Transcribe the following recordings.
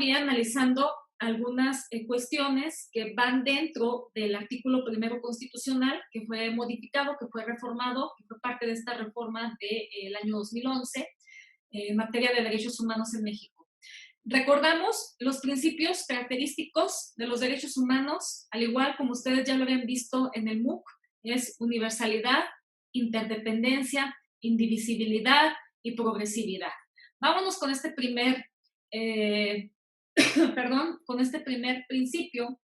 también analizando algunas cuestiones que van dentro del artículo primero constitucional, que fue modificado, que fue reformado, que fue parte de esta reforma del año 2011 en materia de derechos humanos en México. Recordamos los principios característicos de los derechos humanos, al igual como ustedes ya lo habían visto en el MOOC, es universalidad, interdependencia, indivisibilidad y progresividad. Vámonos con este primer con este primer principio,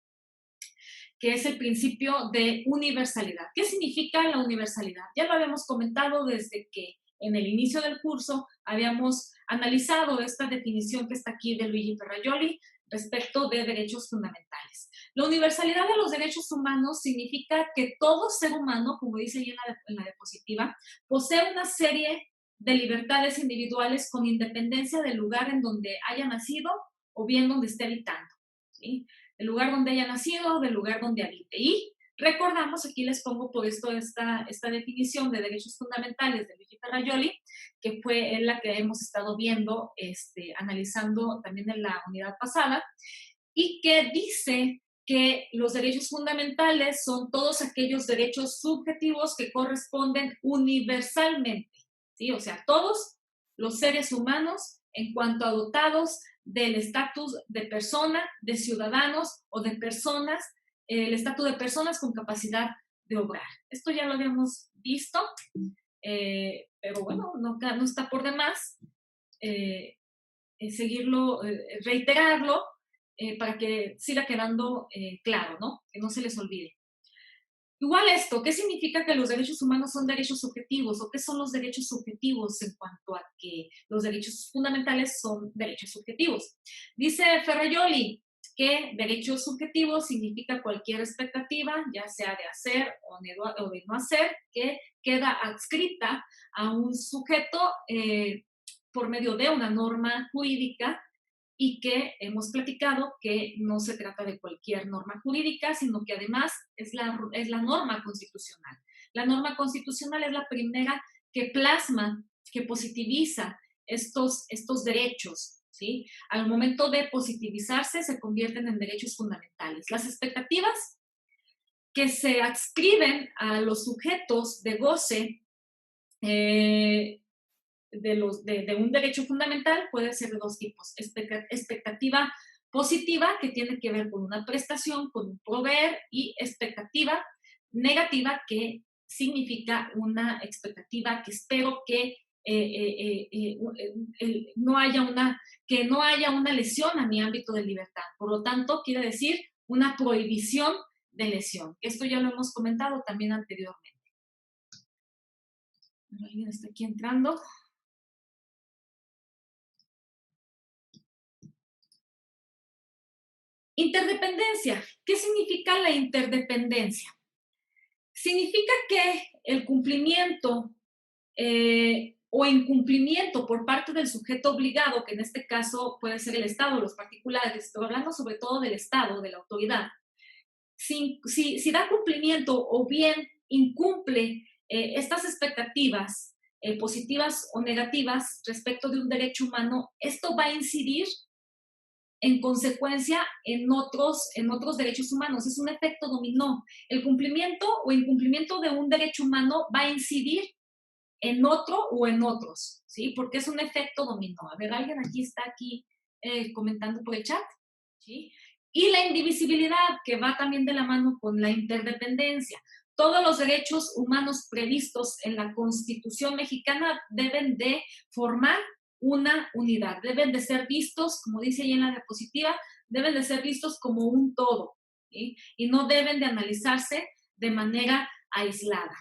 que es el principio de universalidad. ¿Qué significa la universalidad? Ya lo habíamos comentado desde que en el inicio del curso habíamos analizado esta definición que está aquí de Luigi Ferrajoli respecto de derechos fundamentales. La universalidad de los derechos humanos significa que todo ser humano, como dice ahí en la diapositiva, posee una serie de libertades individuales con independencia del lugar en donde haya nacido o bien donde esté habitando, ¿sí? Del lugar donde haya nacido, del lugar donde habite. Y recordamos, aquí les pongo por esto esta definición de derechos fundamentales de Luigi Ferrajoli, que fue la que hemos estado viendo, analizando también en la unidad pasada, y que dice que los derechos fundamentales son todos aquellos derechos subjetivos que corresponden universalmente, ¿sí? O sea, todos los seres humanos, en cuanto a dotados del estatus de persona, de ciudadanos o de personas, el estatus de personas con capacidad de obrar. Esto ya lo habíamos visto, pero bueno, no está por demás seguirlo, reiterarlo, para que siga quedando claro, ¿no? Que no se les olvide. Igual esto, ¿qué significa que los derechos humanos son derechos subjetivos? ¿O qué son los derechos subjetivos en cuanto a que los derechos fundamentales son derechos subjetivos? Dice Ferrajoli que derechos subjetivos significa cualquier expectativa, ya sea de hacer o de no hacer, que queda adscrita a un sujeto por medio de una norma jurídica, y que hemos platicado que no se trata de cualquier norma jurídica, sino que además es la norma constitucional. La norma constitucional es la primera que plasma, que positiviza estos derechos, ¿sí? Al momento de positivizarse se convierten en derechos fundamentales. Las expectativas que se adscriben a los sujetos de goce de un derecho fundamental puede ser de dos tipos. Expectativa positiva, que tiene que ver con una prestación, con un proveer, y expectativa negativa, que significa una expectativa que espero que no haya una lesión a mi ámbito de libertad. Por lo tanto, quiere decir una prohibición de lesión. Esto ya lo hemos comentado también anteriormente. ¿Alguien está aquí entrando? Interdependencia. ¿Qué significa la interdependencia? Significa que el cumplimiento o incumplimiento por parte del sujeto obligado, que en este caso puede ser el Estado o los particulares, estoy hablando sobre todo del Estado, de la autoridad, si da cumplimiento o bien incumple estas expectativas positivas o negativas respecto de un derecho humano, esto va a incidir en consecuencia en otros derechos humanos. Es un efecto dominó. El cumplimiento o incumplimiento de un derecho humano va a incidir en otro o en otros, ¿sí? Porque es un efecto dominó. A ver, alguien está comentando por el chat, ¿sí? Y la indivisibilidad, que va también de la mano con la interdependencia. Todos los derechos humanos previstos en la Constitución mexicana deben de formar una unidad, deben de ser vistos, como dice ahí en la diapositiva, deben de ser vistos como un todo, ¿sí? Y no deben de analizarse de manera aislada.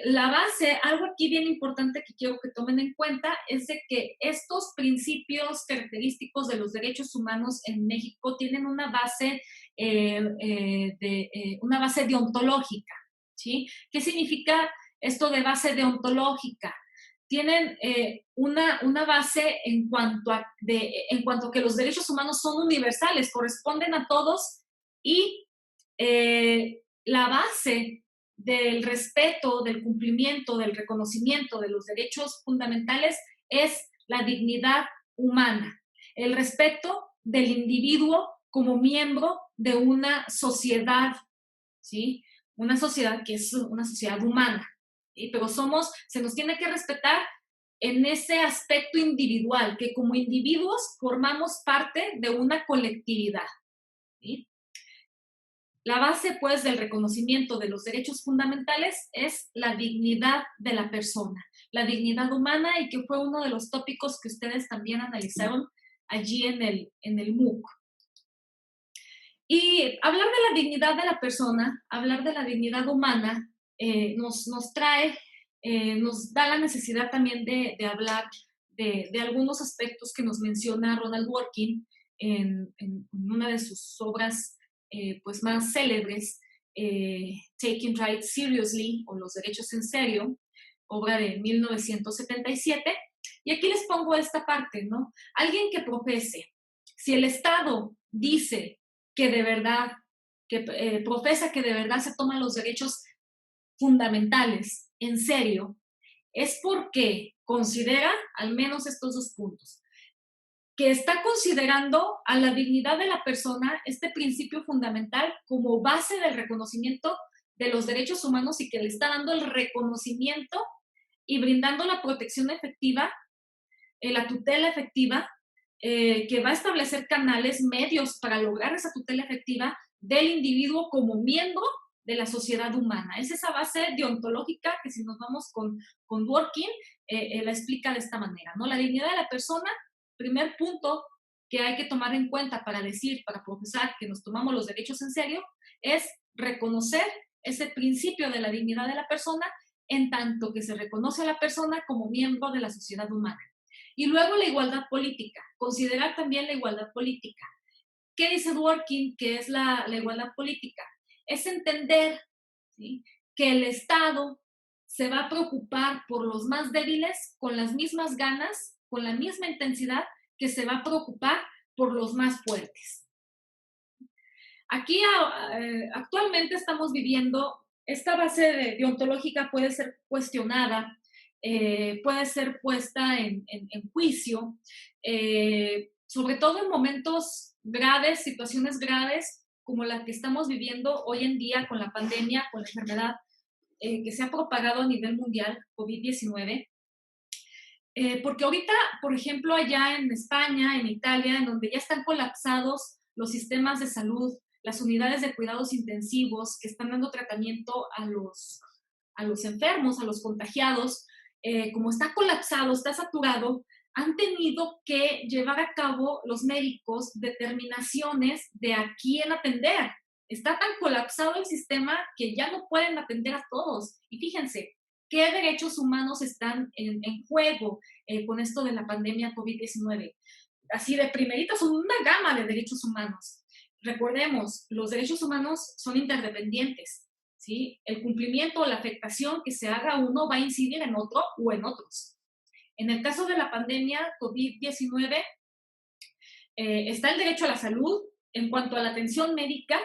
La base, algo aquí bien importante que quiero que tomen en cuenta, es de que estos principios característicos de los derechos humanos en México tienen una base deontológica, ¿sí? ¿Qué significa esto de base deontológica? Tienen una base en cuanto a que los derechos humanos son universales, corresponden a todos, y la base del respeto, del cumplimiento, del reconocimiento de los derechos fundamentales es la dignidad humana. El respeto del individuo como miembro de una sociedad, ¿sí? Una sociedad que es una sociedad humana, ¿sí? Pero se nos tiene que respetar en ese aspecto individual, que como individuos formamos parte de una colectividad, ¿sí? La base, pues, del reconocimiento de los derechos fundamentales es la dignidad de la persona, la dignidad humana, y que fue uno de los tópicos que ustedes también analizaron allí en el MOOC. Y hablar de la dignidad de la persona, hablar de la dignidad humana, nos trae, nos da la necesidad también de hablar de algunos aspectos que nos menciona Ronald Dworkin en una de sus obras pues más célebres, Taking Rights Seriously, o Los Derechos en Serio, obra de 1977. Y aquí les pongo esta parte, ¿no? Alguien que profese, si el Estado dice que de verdad, que profesa que de verdad se toman los derechos fundamentales en serio, es porque considera al menos estos dos puntos: que está considerando a la dignidad de la persona, este principio fundamental, como base del reconocimiento de los derechos humanos, y que le está dando el reconocimiento y brindando la protección efectiva, la tutela efectiva, que va a establecer canales, medios para lograr esa tutela efectiva del individuo como miembro de la sociedad humana. Es esa base deontológica que, si nos vamos con Dworkin, la explica de esta manera, ¿no? La dignidad de la persona, primer punto que hay que tomar en cuenta para decir, para profesar que nos tomamos los derechos en serio, es reconocer ese principio de la dignidad de la persona, en tanto que se reconoce a la persona como miembro de la sociedad humana. Y luego la igualdad política, considerar también la igualdad política. ¿Qué dice Dworkin que es la igualdad política? Es entender, ¿sí?, que el Estado se va a preocupar por los más débiles con las mismas ganas, con la misma intensidad que se va a preocupar por los más fuertes. Aquí actualmente estamos viviendo, esta base deontológica puede ser cuestionada, puede ser puesta en juicio, sobre todo en momentos graves, situaciones graves, como la que estamos viviendo hoy en día con la pandemia, con la enfermedad que se ha propagado a nivel mundial, COVID-19. Porque ahorita, por ejemplo, allá en España, en Italia, en donde ya están colapsados los sistemas de salud, las unidades de cuidados intensivos que están dando tratamiento a los enfermos, a los contagiados, como está colapsado, está saturado, han tenido que llevar a cabo los médicos determinaciones de a quién atender. Está tan colapsado el sistema que ya no pueden atender a todos. Y fíjense, ¿qué derechos humanos están en juego con esto de la pandemia COVID-19? Así de primeritas, son una gama de derechos humanos. Recordemos, los derechos humanos son interdependientes, ¿sí? El cumplimiento o la afectación que se haga a uno va a incidir en otro o en otros. En el caso de la pandemia COVID-19, está el derecho a la salud. En cuanto a la atención médica,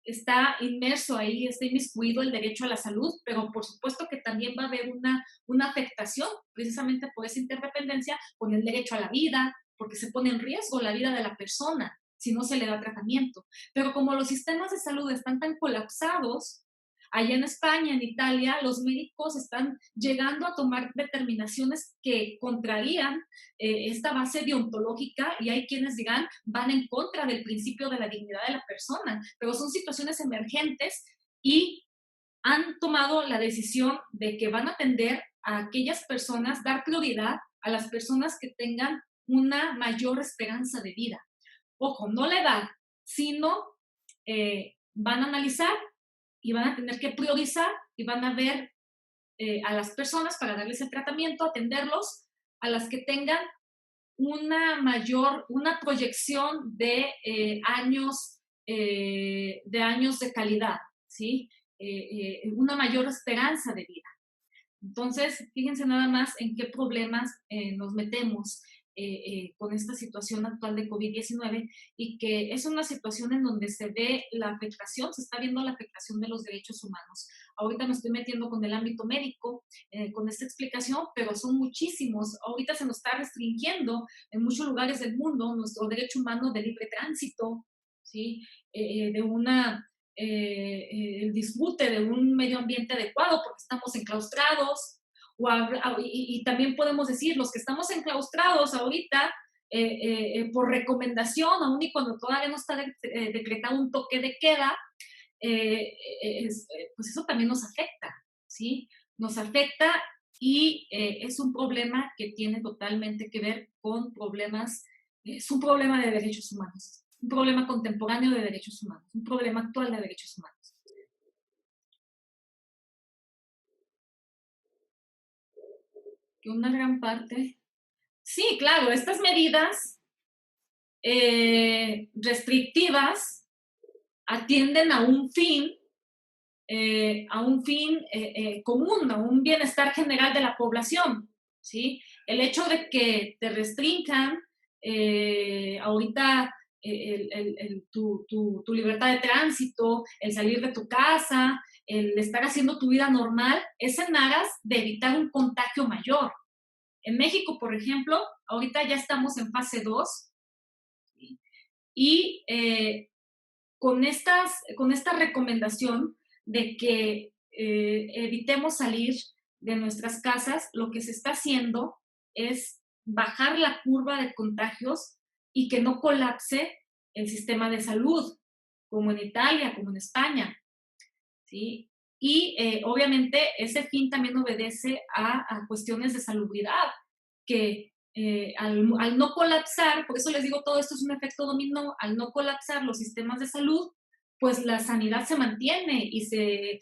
está inmerso ahí, está inmiscuido el derecho a la salud, pero por supuesto que también va a haber una afectación precisamente por esa interdependencia con el derecho a la vida, porque se pone en riesgo la vida de la persona si no se le da tratamiento. Pero como los sistemas de salud están tan colapsados, allá en España, en Italia, los médicos están llegando a tomar determinaciones que contrarían esta base deontológica, y hay quienes dirán van en contra del principio de la dignidad de la persona, pero son situaciones emergentes y han tomado la decisión de que van a atender a aquellas personas, dar prioridad a las personas que tengan una mayor esperanza de vida. Ojo, no la edad, sino van a analizar y van a tener que priorizar y van a ver a las personas para darles el tratamiento, atenderlos, a las que tengan una proyección de años de calidad, ¿sí? Una mayor esperanza de vida. Entonces, fíjense nada más en qué problemas nos metemos. con esta situación actual de COVID-19 y que es una situación en donde se ve la afectación, se está viendo la afectación de los derechos humanos. Ahorita me estoy metiendo con el ámbito médico, con esta explicación, pero son muchísimos. Ahorita se nos está restringiendo en muchos lugares del mundo nuestro derecho humano de libre tránsito, ¿sí? De el disfrute de un medio ambiente adecuado porque estamos enclaustrados, y también podemos decir, los que estamos enclaustrados ahorita, por recomendación, aún y cuando todavía no está decretado un toque de queda, pues eso también nos afecta, ¿sí? Nos afecta y es un problema que tiene totalmente que ver con problemas, es un problema de derechos humanos, un problema contemporáneo de derechos humanos, un problema actual de derechos humanos. Que una gran parte. Sí, claro, estas medidas restrictivas atienden a un fin común, a un bienestar general de la población, ¿sí? El hecho de que te restrinjan ahorita tu libertad de tránsito, el salir de tu casa, el estar haciendo tu vida normal, es en aras de evitar un contagio mayor. En México, por ejemplo, ahorita ya estamos en fase 2, ¿sí? Y con esta recomendación de que evitemos salir de nuestras casas, lo que se está haciendo es bajar la curva de contagios y que no colapse el sistema de salud, como en Italia, como en España, ¿sí? Y obviamente ese fin también obedece a cuestiones de salubridad, que al no colapsar, por eso les digo, todo esto es un efecto dominó, al no colapsar los sistemas de salud, pues la sanidad se mantiene y se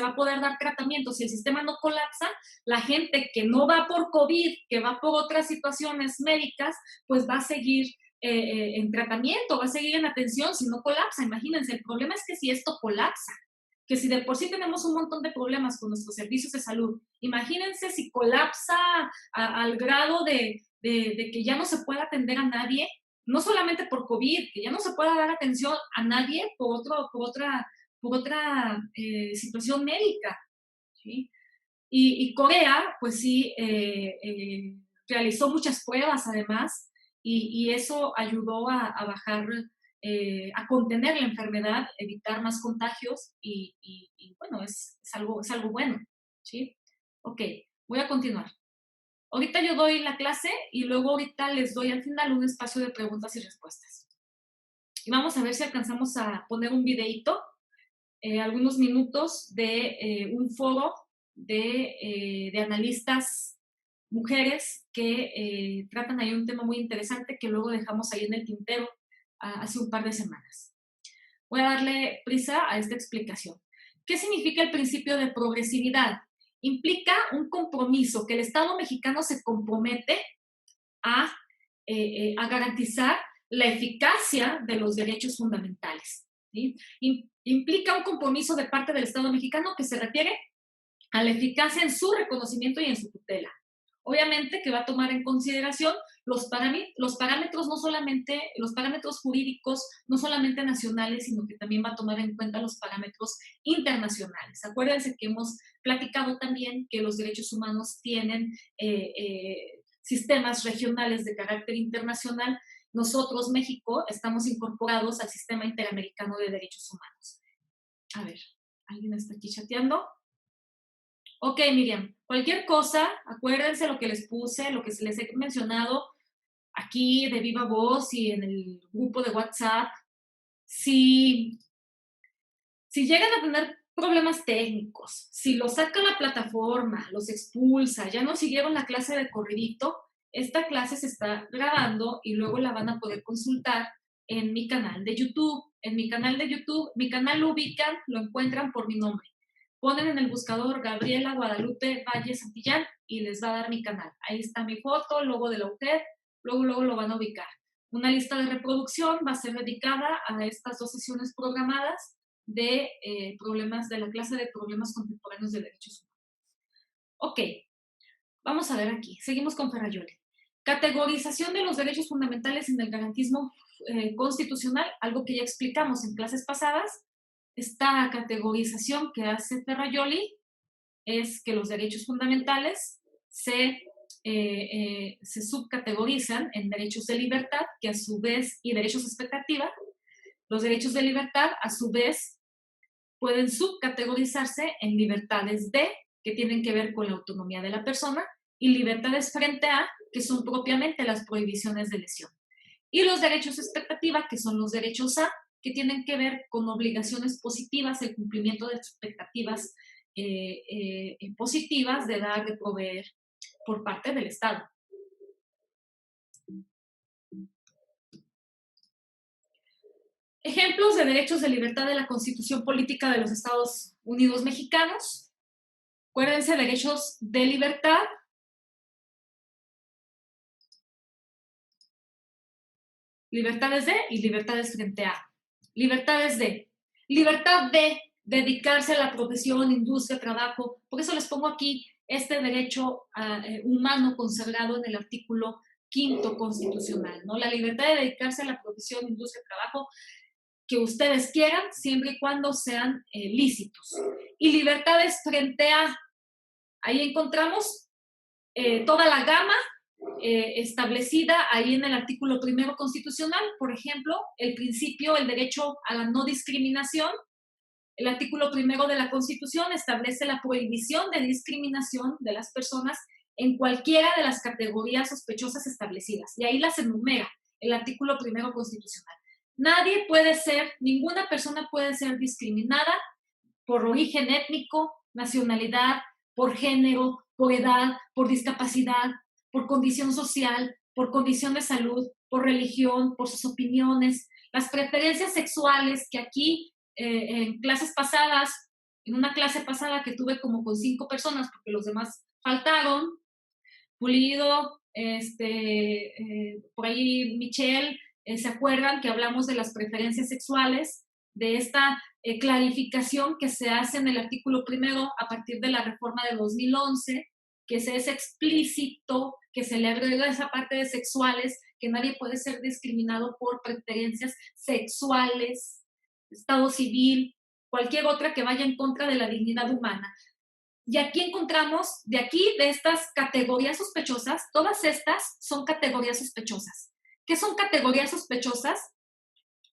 va a poder dar tratamiento. Si el sistema no colapsa, la gente que no va por COVID, que va por otras situaciones médicas, pues va a seguir en tratamiento, va a seguir en atención si no colapsa. Imagínense, el problema es que si esto colapsa, que si de por sí tenemos un montón de problemas con nuestros servicios de salud, imagínense si colapsa al grado de que ya no se pueda atender a nadie, no solamente por COVID, que ya no se pueda dar atención a nadie por otra situación médica, ¿sí? Y Corea, pues sí, realizó muchas pruebas además, y eso ayudó a bajar, a contener la enfermedad, evitar más contagios, y bueno, es algo bueno, ¿sí? Ok, voy a continuar. Ahorita yo doy la clase y luego ahorita les doy al final un espacio de preguntas y respuestas. Y vamos a ver si alcanzamos a poner un videíto, algunos minutos de un foro de analistas mujeres que tratan ahí un tema muy interesante que luego dejamos ahí en el tintero hace un par de semanas. Voy a darle prisa a esta explicación. ¿Qué significa el principio de progresividad? Implica un compromiso, que el Estado mexicano se compromete a, a garantizar la eficacia de los derechos fundamentales, ¿sí? Implica un compromiso de parte del Estado mexicano que se refiere a la eficacia en su reconocimiento y en su tutela. Obviamente que va a tomar en consideración los parámetros, no solamente los parámetros jurídicos, no solamente nacionales, sino que también va a tomar en cuenta los parámetros internacionales. Acuérdense que hemos platicado también que los derechos humanos tienen sistemas regionales de carácter internacional. Nosotros, México, estamos incorporados al Sistema Interamericano de Derechos Humanos. A ver, ¿alguien está aquí chateando? Ok, Miriam, cualquier cosa, acuérdense lo que les puse, lo que les he mencionado aquí de viva voz y en el grupo de WhatsApp. Si, si llegan a tener problemas técnicos, si los saca la plataforma, los expulsa, ya no siguieron la clase de corridito, esta clase se está grabando y luego la van a poder consultar en mi canal de YouTube. En mi canal de YouTube, mi canal lo ubican, lo encuentran por mi nombre. Ponen en el buscador Gabriela Guadalupe Valle Santillán y les va a dar mi canal. Ahí está mi foto, el logo de la UTED, luego lo van a ubicar. Una lista de reproducción va a ser dedicada a estas 2 sesiones programadas de problemas, de la clase de problemas contemporáneos de derechos humanos. Ok, vamos a ver aquí. Seguimos con Ferrayoli. Categorización de los derechos fundamentales en el garantismo constitucional, algo que ya explicamos en clases pasadas. Esta categorización que hace Ferrajoli es que los derechos fundamentales se subcategorizan en derechos de libertad, que a su vez, y derechos de expectativa. Los derechos de libertad, a su vez, pueden subcategorizarse en libertades de, que tienen que ver con la autonomía de la persona, y libertades frente a, que son propiamente las prohibiciones de lesión. Y los derechos de expectativa, que son los derechos a, que tienen que ver con obligaciones positivas, el cumplimiento de expectativas positivas de dar, de proveer por parte del Estado. Ejemplos de derechos de libertad de la Constitución Política de los Estados Unidos Mexicanos. Acuérdense, derechos de libertad. Libertades de y libertades frente a. Libertades de. Libertad de dedicarse a la profesión, industria, trabajo. Por eso les pongo aquí este derecho humano consagrado en el artículo 5º constitucional, ¿no? La libertad de dedicarse a la profesión, industria, trabajo que ustedes quieran, siempre y cuando sean lícitos. Y libertades frente a. Ahí encontramos toda la gama establecida ahí en el artículo 1º constitucional, por ejemplo, el principio, el derecho a la no discriminación. El artículo 1º de la Constitución establece la prohibición de discriminación de las personas en cualquiera de las categorías sospechosas establecidas, y ahí las enumera el artículo 1º constitucional. Nadie puede ser, ninguna persona puede ser discriminada por origen étnico, nacionalidad, por género, por edad, por discapacidad, por condición social, por condición de salud, por religión, por sus opiniones, las preferencias sexuales, que aquí en clases pasadas, en una clase pasada que tuve como con 5 personas, porque los demás faltaron, Pulido, por ahí Michelle, ¿se acuerdan que hablamos de las preferencias sexuales? De esta clarificación que se hace en el artículo 1º a partir de la reforma de 2011, que se es explícito, que se le agrega esa parte de sexuales, que nadie puede ser discriminado por preferencias sexuales, estado civil, cualquier otra que vaya en contra de la dignidad humana. Y aquí encontramos, de estas categorías sospechosas, todas estas son categorías sospechosas. ¿Qué son categorías sospechosas?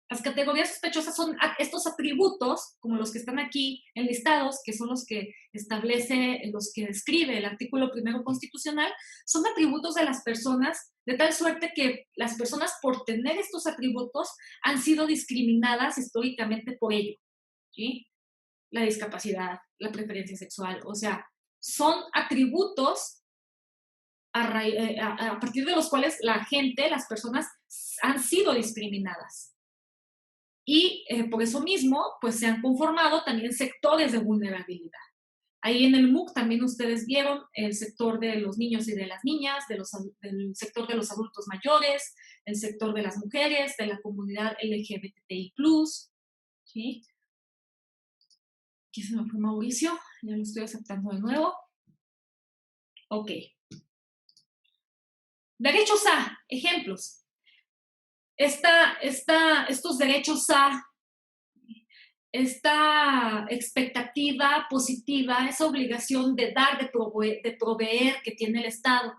Las categorías sospechosas son estos atributos, como los que están aquí enlistados, que son los que establece, los que describe el artículo 1º constitucional, son atributos de las personas, de tal suerte que las personas, por tener estos atributos, han sido discriminadas históricamente por ello, ¿sí? La discapacidad, la preferencia sexual, o sea, son atributos a partir de los cuales la gente, las personas, han sido discriminadas. Y por eso mismo, pues se han conformado también sectores de vulnerabilidad. Ahí en el MOOC también ustedes vieron el sector de los niños y de las niñas, del sector de los adultos mayores, el sector de las mujeres, de la comunidad LGBTI+, ¿sí? Aquí se me fue Mauricio, ya lo estoy aceptando de nuevo. Ok. Derechos a, ejemplos. Estos derechos a, esta expectativa positiva, esa obligación de dar, de proveer que tiene el Estado.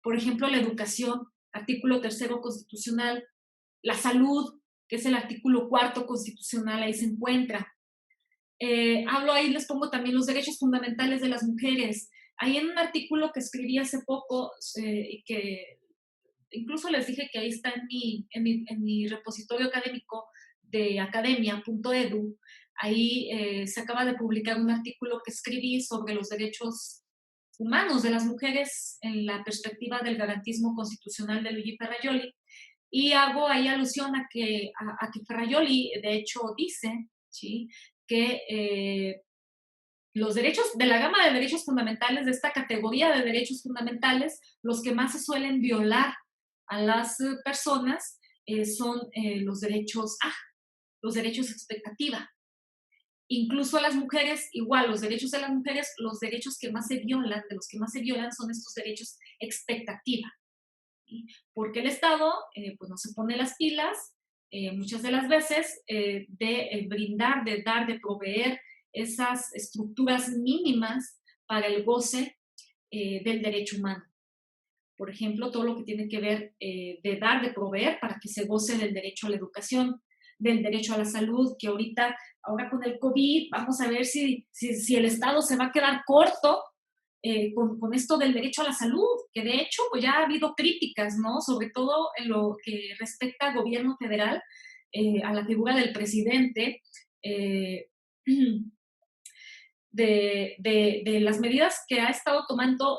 Por ejemplo, la educación, artículo 3º constitucional, la salud, que es el artículo 4º constitucional, ahí se encuentra. Hablo ahí, les pongo también los derechos fundamentales de las mujeres. Ahí en un artículo que escribí hace poco, que incluso les dije que ahí está en mi repositorio académico de academia.edu, ahí se acaba de publicar un artículo que escribí sobre los derechos humanos de las mujeres en la perspectiva del garantismo constitucional de Luigi Ferrajoli, y hago ahí alusión a que Ferrajoli, de hecho, dice, ¿sí?, que los derechos, de la gama de derechos fundamentales, de esta categoría de derechos fundamentales, los que más se suelen violar a las personas son los derechos los derechos expectativa. Incluso a las mujeres, igual, los derechos de las mujeres, los derechos que más se violan, de los que más se violan son estos derechos expectativa. ¿sí? Porque el Estado pues no se pone las pilas muchas de las veces de brindar, de dar, de proveer esas estructuras mínimas para el goce del derecho humano. Por ejemplo, todo lo que tiene que ver de dar, de proveer para que se goce del derecho a la educación, del derecho a la salud, que ahora con el COVID, vamos a ver si el Estado se va a quedar corto con esto del derecho a la salud, que de hecho pues ya ha habido críticas, ¿no? Sobre todo en lo que respecta al gobierno federal, a la figura del presidente, de las medidas que ha estado tomando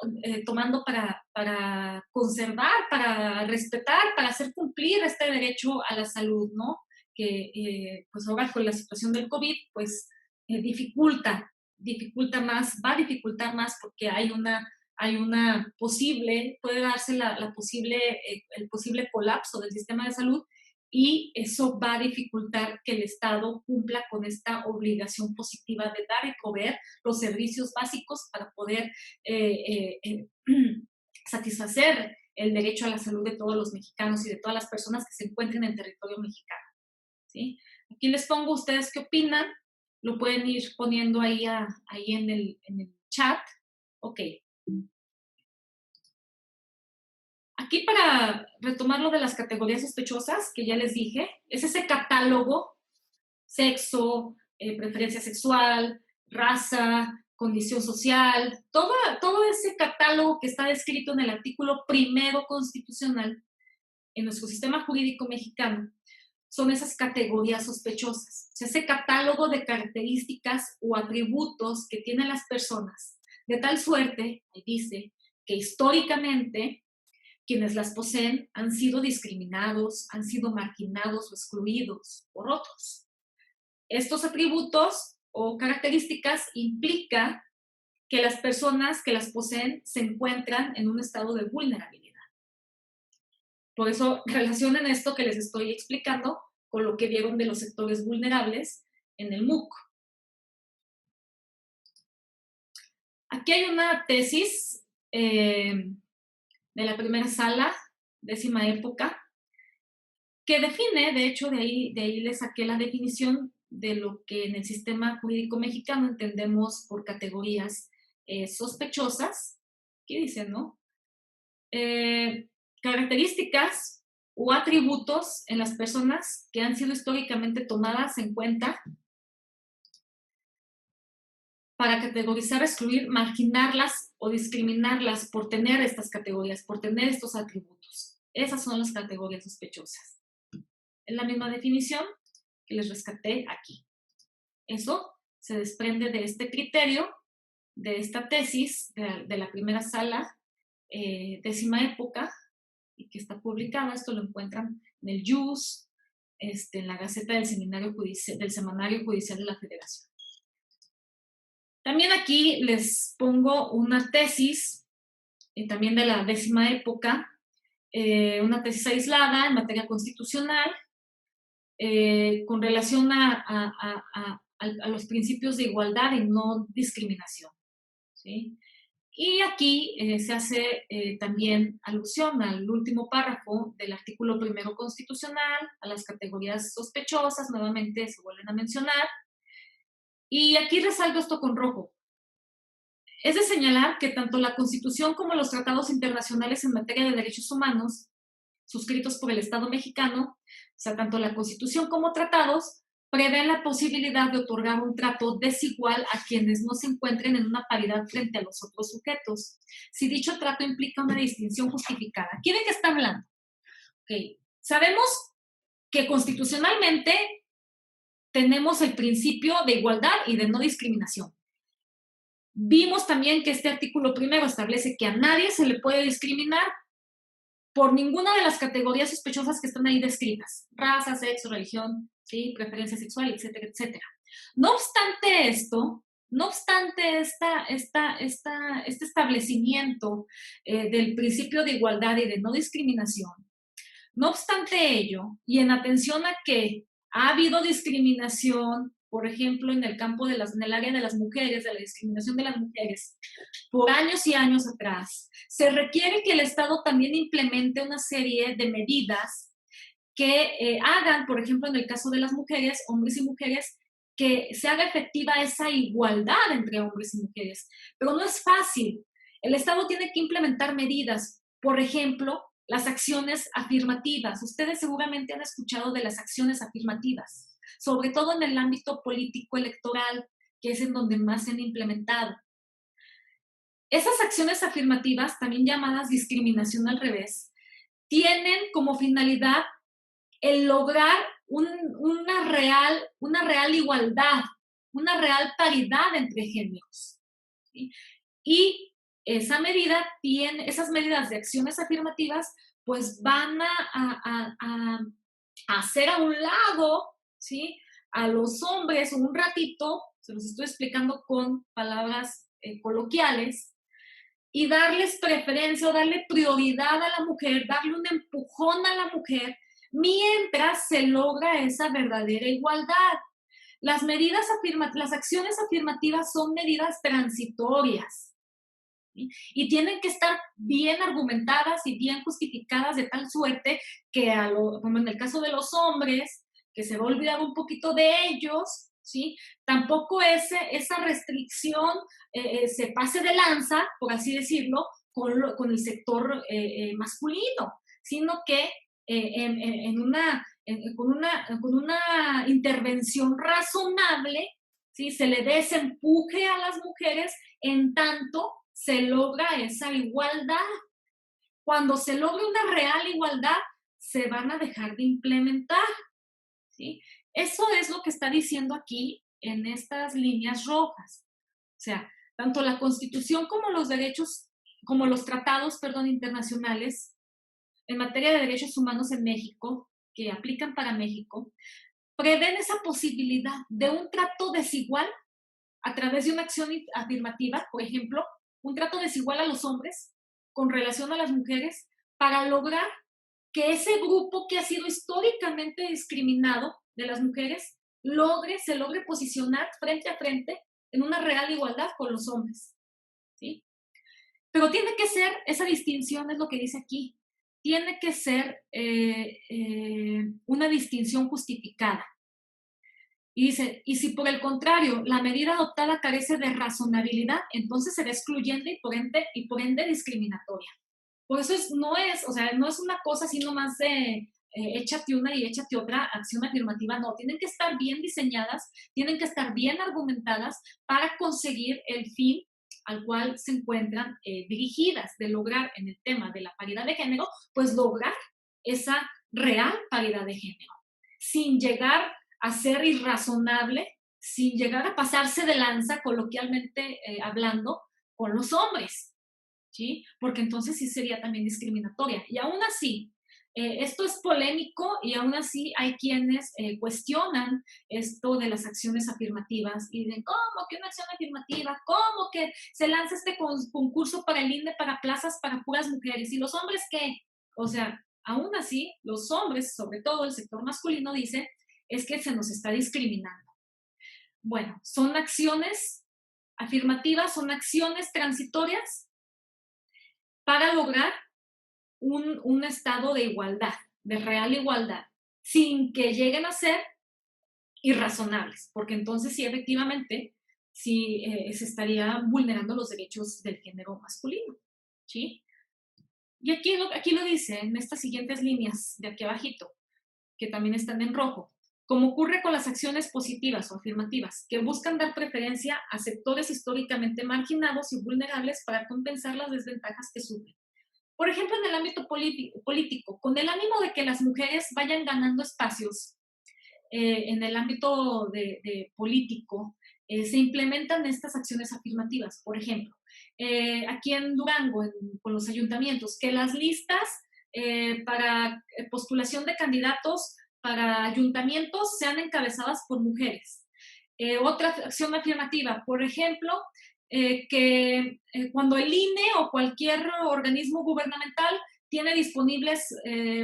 para conservar, para respetar, para hacer cumplir este derecho a la salud, ¿no? Que pues ahora con la situación del COVID, pues dificulta más, va a dificultar más porque hay una posible, puede darse el posible colapso del sistema de salud y eso va a dificultar que el Estado cumpla con esta obligación positiva de dar y proveer los servicios básicos para poder satisfacer el derecho a la salud de todos los mexicanos y de todas las personas que se encuentren en el territorio mexicano. ¿Sí? Aquí les pongo ustedes qué opinan, lo pueden ir poniendo ahí en el chat. Ok. Aquí para retomar lo de las categorías sospechosas, que ya les dije, es ese catálogo, sexo, preferencia sexual, raza, condición social, todo ese catálogo que está descrito en el artículo 1 constitucional en nuestro sistema jurídico mexicano, son esas categorías sospechosas, o sea, ese catálogo de características o atributos que tienen las personas, de tal suerte, ahí dice, que históricamente quienes las poseen han sido discriminados, han sido marginados o excluidos por otros. Estos atributos o características implica que las personas que las poseen se encuentran en un estado de vulnerabilidad. Por eso relacionen esto que les estoy explicando con lo que vieron de los sectores vulnerables en el MOOC. Aquí hay una tesis de la primera sala, 10ª época, que define, de hecho, de ahí le saqué la definición de lo que en el sistema jurídico mexicano entendemos por categorías sospechosas. ¿Qué dice, no? Características o atributos en las personas que han sido históricamente tomadas en cuenta para categorizar, excluir, marginarlas o discriminarlas por tener estas categorías, por tener estos atributos. Esas son las categorías sospechosas. Es la misma definición que les rescaté aquí. Eso se desprende de este criterio, de esta tesis de la primera sala, 10ª época, y que está publicada. Esto lo encuentran en el JUS, en la Gaceta del Semanario Judicial de la Federación. También aquí les pongo una tesis, también de la 10ª época, una tesis aislada en materia constitucional, con relación a los principios de igualdad y no discriminación. ¿Sí? Y aquí se hace también alusión al último párrafo del artículo 1 constitucional, a las categorías sospechosas, nuevamente se vuelven a mencionar. Y aquí resalto esto con rojo. Es de señalar que tanto la Constitución como los tratados internacionales en materia de derechos humanos, suscritos por el Estado mexicano, o sea, tanto la Constitución como tratados, prevén la posibilidad de otorgar un trato desigual a quienes no se encuentren en una paridad frente a los otros sujetos, si dicho trato implica una distinción justificada. ¿Aquí de qué está hablando? Okay. Sabemos que constitucionalmente tenemos el principio de igualdad y de no discriminación. Vimos también que este artículo 1 establece que a nadie se le puede discriminar por ninguna de las categorías sospechosas que están ahí descritas, raza, sexo, religión, ¿sí? Preferencia sexual, etcétera, etcétera. No obstante esto, no obstante este establecimiento del principio de igualdad y de no discriminación, no obstante ello, y en atención a que ha habido discriminación por ejemplo, en el campo en el área de las mujeres, de la discriminación de las mujeres, por años y años atrás, se requiere que el Estado también implemente una serie de medidas que hagan, por ejemplo, en el caso de las mujeres, hombres y mujeres, que se haga efectiva esa igualdad entre hombres y mujeres. Pero no es fácil. El Estado tiene que implementar medidas, por ejemplo, las acciones afirmativas. Ustedes seguramente han escuchado de las acciones afirmativas, sobre todo en el ámbito político electoral, que es en donde más se han implementado. Esas acciones afirmativas, también llamadas discriminación al revés, tienen como finalidad el lograr una real igualdad, una real paridad entre géneros. ¿Sí? Y esas medidas de acciones afirmativas, pues van a hacer a un lado, ¿sí? A los hombres un ratito, se los estoy explicando con palabras coloquiales, y darles preferencia o darle prioridad a la mujer, darle un empujón a la mujer, mientras se logra esa verdadera igualdad. Las acciones afirmativas son medidas transitorias, ¿sí? Y tienen que estar bien argumentadas y bien justificadas de tal suerte que, como en el caso de los hombres, que se va a olvidar un poquito de ellos, ¿sí? Tampoco esa restricción se pase de lanza, por así decirlo, con el sector masculino, sino que con una intervención razonable, ¿sí? Se le dé ese empuje a las mujeres en tanto se logra esa igualdad. Cuando se logra una real igualdad, se van a dejar de implementar, ¿sí? Eso es lo que está diciendo aquí en estas líneas rojas. O sea, tanto la Constitución como los tratados, internacionales en materia de derechos humanos en México, que aplican para México, prevén esa posibilidad de un trato desigual a través de una acción afirmativa, por ejemplo, un trato desigual a los hombres con relación a las mujeres, para lograr que ese grupo que ha sido históricamente discriminado de las mujeres se logre posicionar frente a frente en una real igualdad con los hombres, ¿sí? Pero tiene que ser, esa distinción es lo que dice aquí, tiene que ser una distinción justificada. Y dice, y si por el contrario la medida adoptada carece de razonabilidad, entonces será excluyente y por ende discriminatoria. Por eso no es una cosa así nomás de échate una y échate otra acción afirmativa, no, tienen que estar bien diseñadas, tienen que estar bien argumentadas para conseguir el fin al cual se encuentran dirigidas, de lograr en el tema de la paridad de género, pues lograr esa real paridad de género, sin llegar a ser irrazonable, sin llegar a pasarse de lanza, coloquialmente hablando, con los hombres, ¿sí? Porque entonces sí sería también discriminatoria. Y aún así, esto es polémico y aún así hay quienes cuestionan esto de las acciones afirmativas y dicen, ¿cómo que una acción afirmativa? ¿Cómo que se lanza este concurso para el INE para plazas para puras mujeres? ¿Y los hombres qué? O sea, aún así, los hombres, sobre todo el sector masculino, dice, es que se nos está discriminando. Bueno, son acciones afirmativas, son acciones transitorias para lograr un estado de igualdad, de real igualdad, sin que lleguen a ser irrazonables, porque entonces sí, efectivamente, sí se estaría vulnerando los derechos del género masculino, ¿sí? Y aquí lo dice en estas siguientes líneas de aquí abajito, que también están en rojo, como ocurre con las acciones positivas o afirmativas, que buscan dar preferencia a sectores históricamente marginados y vulnerables para compensar las desventajas que sufren. Por ejemplo, en el ámbito político, con el ánimo de que las mujeres vayan ganando espacios en el ámbito político, se implementan estas acciones afirmativas. Por ejemplo, aquí en Durango, con los ayuntamientos, que las listas para postulación de candidatos para ayuntamientos sean encabezadas por mujeres. Otra acción afirmativa, por ejemplo, que cuando el INE o cualquier organismo gubernamental tiene disponibles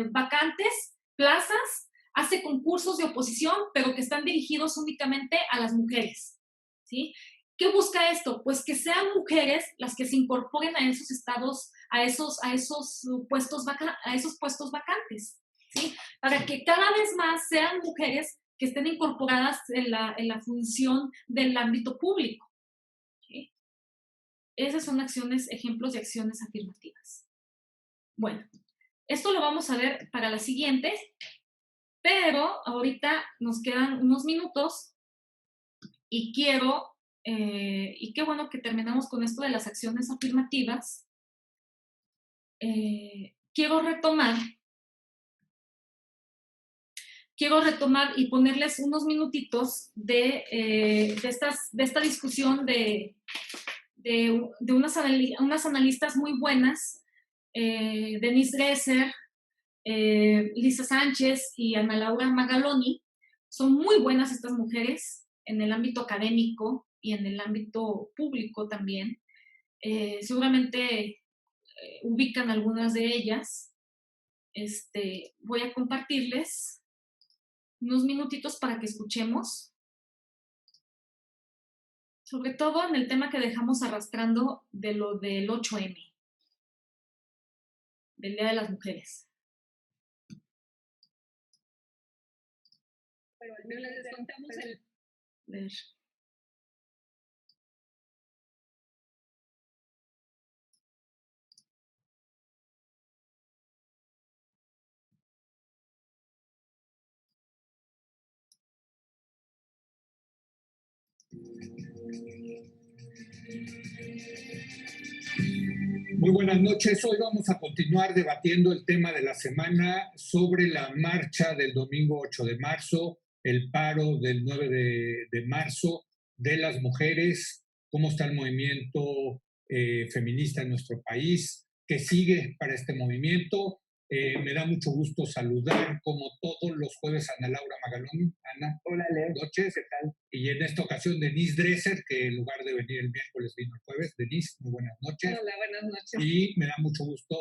vacantes, plazas, hace concursos de oposición, pero que están dirigidos únicamente a las mujeres, ¿sí? ¿Qué busca esto? Pues que sean mujeres las que se incorporen a esos estados, a esos puestos vacantes, ¿sí? Para que cada vez más sean mujeres que estén incorporadas en la función del ámbito público, ¿sí? Esas son ejemplos de acciones afirmativas. Bueno, esto lo vamos a ver para la siguiente, pero ahorita nos quedan unos minutos y y qué bueno que terminamos con esto de las acciones afirmativas. Quiero retomar y ponerles unos minutitos de esta discusión de unas analistas muy buenas, Denise Dresser, Lisa Sánchez y Ana Laura Magaloni. Son muy buenas estas mujeres en el ámbito académico y en el ámbito público también. Seguramente ubican algunas de ellas. Voy a compartirles unos minutitos para que escuchemos, sobre todo en el tema que dejamos arrastrando de lo del 8M, del Día de las Mujeres. Pero al menos les contamos el... Ver. Muy buenas noches. Hoy vamos a continuar debatiendo el tema de la semana sobre la marcha del domingo 8 de marzo, el paro del 9 de marzo de las mujeres, cómo está el movimiento feminista en nuestro país, qué sigue para este movimiento. Me da mucho gusto saludar, como todos los jueves, a Ana Laura Magaloni. Ana, hola, Leo. Buenas noches. ¿Qué tal? Y en esta ocasión, Denise Dresser, que en lugar de venir el miércoles vino el jueves. Denise, muy buenas noches. Hola, buenas noches. Y me da mucho gusto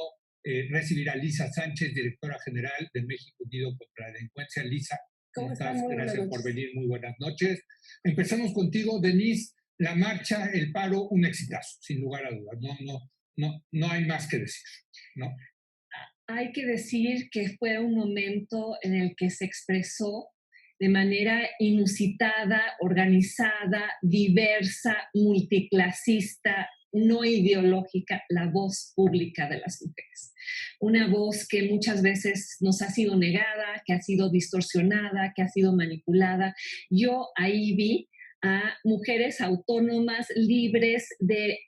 recibir a Lisa Sánchez, directora general de México Unido contra la Delincuencia. Lisa, ¿cómo estás? Gracias por venir. Muy buenas noches. Empezamos contigo, Denise. La marcha, el paro, un exitazo, sin lugar a dudas. No hay más que decir, ¿no? Hay que decir que fue un momento en el que se expresó de manera inusitada, organizada, diversa, multiclasista, no ideológica, la voz pública de las mujeres. Una voz que muchas veces nos ha sido negada, que ha sido distorsionada, que ha sido manipulada. Yo ahí vi a mujeres autónomas, libres de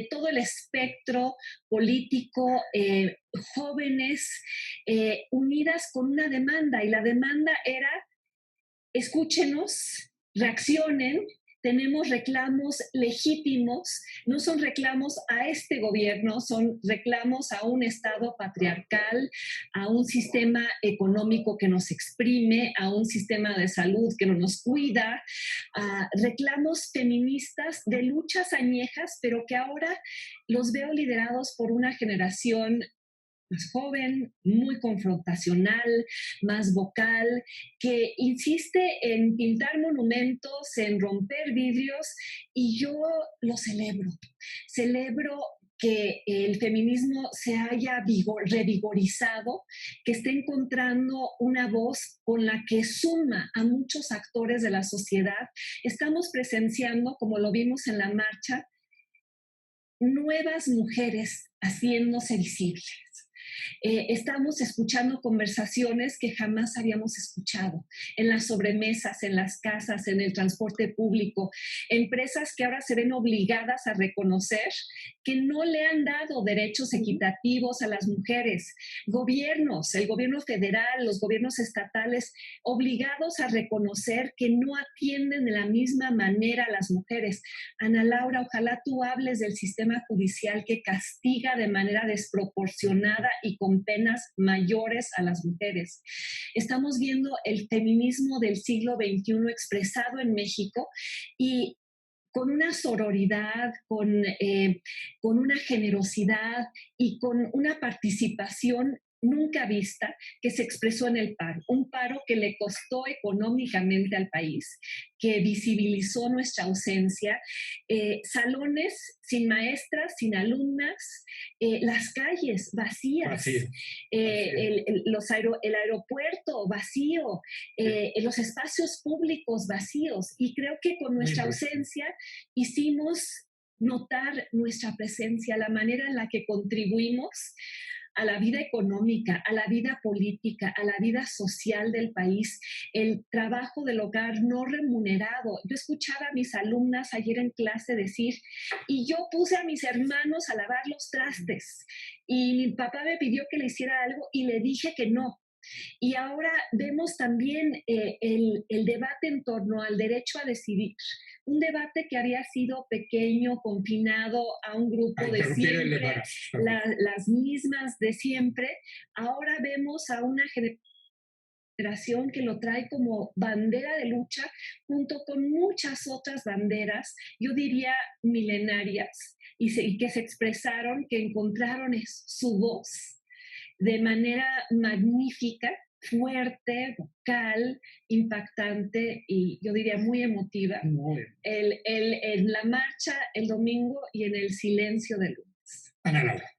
todo el espectro político, jóvenes, unidas con una demanda, y la demanda era: escúchenos, reaccionen, tenemos reclamos legítimos, no son reclamos a este gobierno, son reclamos a un Estado patriarcal, a un sistema económico que nos exprime, a un sistema de salud que no nos cuida, a reclamos feministas de luchas añejas, pero que ahora los veo liderados por una generación más joven, muy confrontacional, más vocal, que insiste en pintar monumentos, en romper vidrios, y yo lo celebro. Celebro que el feminismo se haya revigorizado, que esté encontrando una voz con la que suma a muchos actores de la sociedad. Estamos presenciando, como lo vimos en la marcha, nuevas mujeres haciéndose visibles. Estamos escuchando conversaciones que jamás habíamos escuchado en las sobremesas, en las casas, en el transporte público, empresas que ahora se ven obligadas a reconocer que no le han dado derechos equitativos a las mujeres, gobiernos, el gobierno federal, los gobiernos estatales, obligados a reconocer que no atienden de la misma manera a las mujeres. Ana Laura, ojalá tú hables del sistema judicial que castiga de manera desproporcionada y con penas mayores a las mujeres. Estamos viendo el feminismo del siglo XXI expresado en México, y con una sororidad, con una generosidad y con una participación nunca vista que se expresó en el paro, un paro que le costó económicamente al país, que visibilizó nuestra ausencia, salones sin maestras, sin alumnas, las calles vacías, el aeropuerto vacío, los espacios públicos vacíos. Y creo que con nuestra ausencia hicimos notar nuestra presencia, la manera en la que contribuimos a la vida económica, a la vida política, a la vida social del país, el trabajo del hogar no remunerado. Yo escuchaba a mis alumnas ayer en clase decir, y yo puse a mis hermanos a lavar los trastes, y mi papá me pidió que le hiciera algo y le dije que no. Y ahora vemos también el debate en torno al derecho a decidir, un debate que había sido pequeño, confinado a un grupo de siempre, las mismas de siempre. Ahora vemos a una generación que lo trae como bandera de lucha junto con muchas otras banderas, yo diría milenarias, y que se expresaron, que encontraron su voz de manera magnífica, fuerte, vocal, impactante y yo diría muy emotiva, en la marcha el domingo y en el silencio del lunes. Ana Laura.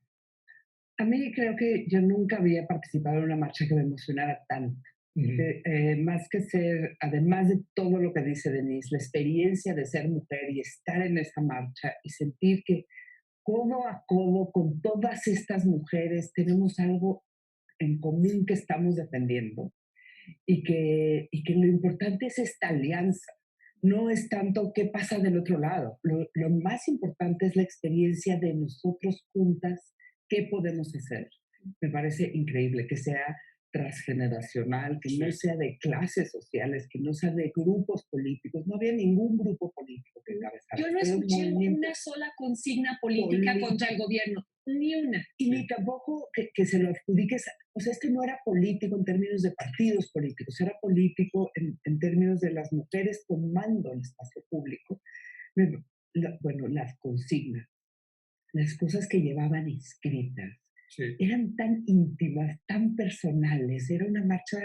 A mí creo que yo nunca había participado en una marcha que me emocionara tanto. Más que ser, además de todo lo que dice Denise, la experiencia de ser mujer y estar en esa marcha y sentir que codo a codo con todas estas mujeres tenemos algo en común que estamos defendiendo y que lo importante es esta alianza. No es tanto qué pasa del otro lado. Lo más importante es la experiencia de nosotros juntas, qué podemos hacer. Me parece increíble que sea transgeneracional, que no sea de clases sociales, que no sea de grupos políticos. No había ningún grupo político que encabezara. Yo no escuché una sola consigna política contra el gobierno, ni una. Y ni tampoco que se lo adjudiques. O sea, esto no era político en términos de partidos políticos, era político en términos de las mujeres tomando el espacio público. Bueno, las consignas, las cosas que llevaban escritas, eran tan íntimas, tan personales. Era una marcha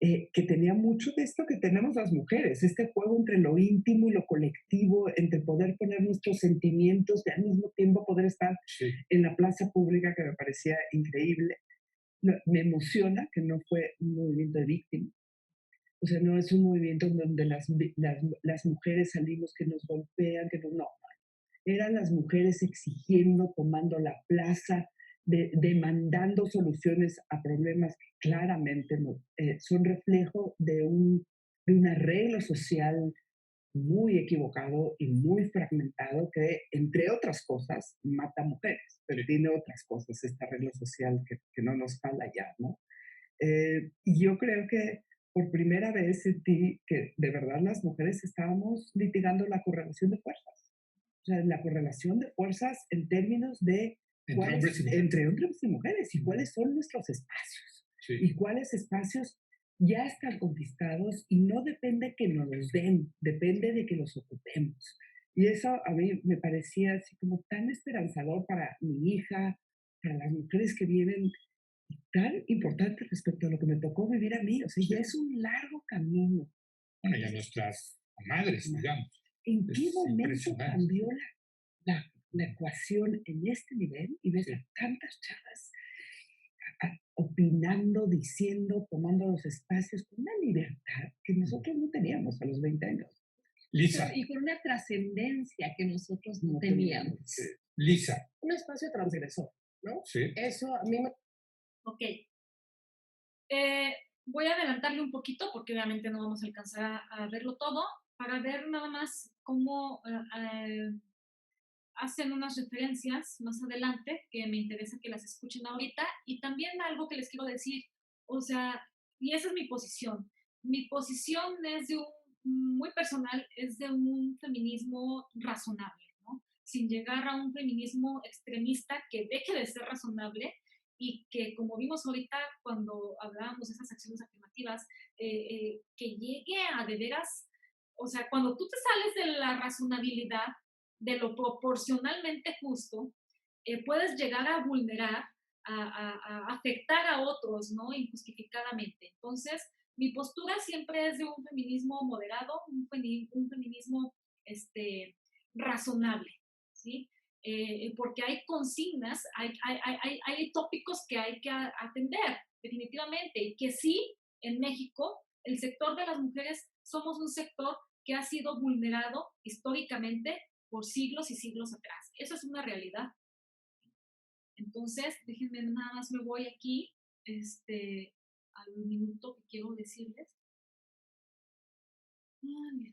que tenía mucho de esto que tenemos las mujeres, este juego entre lo íntimo y lo colectivo, entre poder poner nuestros sentimientos y al mismo tiempo poder estar en la plaza pública, que me parecía increíble. Me emociona que no fue un movimiento de víctimas. O sea, no es un movimiento en donde las mujeres salimos que nos golpean, que no. Eran las mujeres exigiendo, tomando la plaza, demandando soluciones a problemas que claramente son reflejo de un arreglo social muy equivocado y muy fragmentado que, entre otras cosas, mata mujeres, pero tiene otras cosas, este arreglo social que no nos jala ya, ¿no? Y yo creo que por primera vez sentí que de verdad las mujeres estábamos litigando la correlación de fuerzas. O sea, la correlación de fuerzas en términos de entre hombres y mujeres y cuáles son nuestros espacios y cuáles espacios ya están conquistados y no depende que nos los den, depende de que los ocupemos. Y eso a mí me parecía así como tan esperanzador para mi hija, para las mujeres que vienen, tan importante respecto a lo que me tocó vivir a mí. O sea, ya es un largo camino. Bueno, y a nuestras madres, digamos. ¿En qué momento cambió la ecuación en este nivel? Y ves a tantas chavas opinando, diciendo, tomando los espacios con una libertad que nosotros no teníamos a los 20 años. Lisa. Y con una trascendencia que nosotros no teníamos. Lisa. Un espacio transgresor, ¿no? Sí. Eso a mí me... Ok. Voy a adelantarle un poquito porque obviamente no vamos a alcanzar a verlo todo, para ver nada más cómo hacen unas referencias más adelante que me interesa que las escuchen ahorita, y también algo que les quiero decir, o sea, y esa es mi posición. Mi posición es muy personal, es de un feminismo razonable, ¿no? Sin llegar a un feminismo extremista que deje de ser razonable y que, como vimos ahorita cuando hablábamos de esas acciones afirmativas, que llegue a de veras, o sea, cuando tú te sales de la razonabilidad, de lo proporcionalmente justo, puedes llegar a vulnerar a afectar a otros, ¿no? Injustificadamente. Entonces, mi postura siempre es de un feminismo moderado, un feminismo razonable, ¿sí? Porque hay consignas, hay tópicos que hay que atender, definitivamente, y que sí, en México, el sector de las mujeres somos un sector que ha sido vulnerado históricamente por siglos y siglos atrás. Eso es una realidad. Entonces, déjenme nada más, me voy aquí al minuto que quiero decirles. Ay,